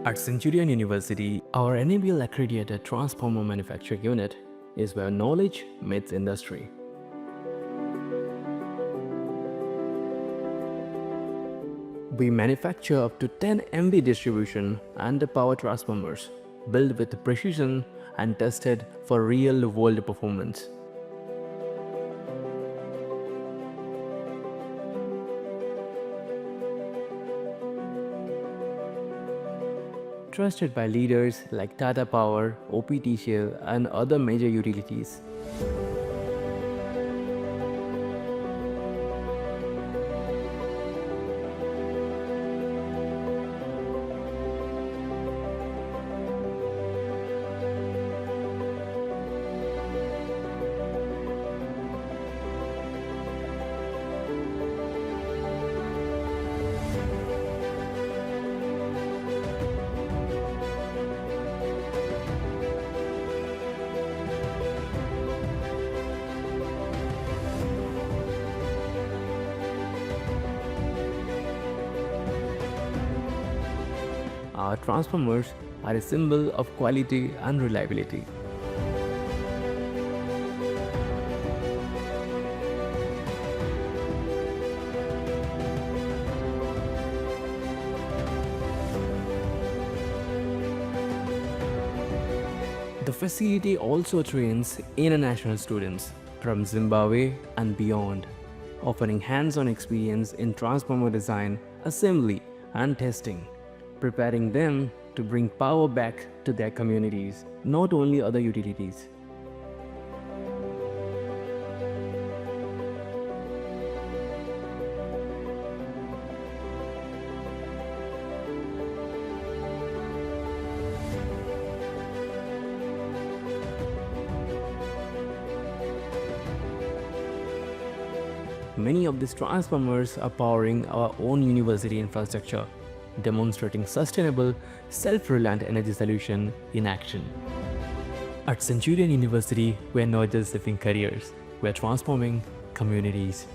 At Centurion University, our NABL accredited transformer manufacturing unit is where knowledge meets industry. We manufacture up to 10 MV distribution and power transformers, built with precision and tested for real-world performance. Trusted by leaders like Tata Power, OPTCL, and other major utilities. Our transformers are a symbol of quality and reliability. The facility also trains international students from Zimbabwe and beyond, offering hands-on experience in transformer design, assembly, and testing, preparing them to bring power back to their communities, not only other utilities. Many of these transformers are powering our own university infrastructure, demonstrating sustainable, self-reliant energy solution in action. At Centurion University, we are not just saving careers, we are transforming communities.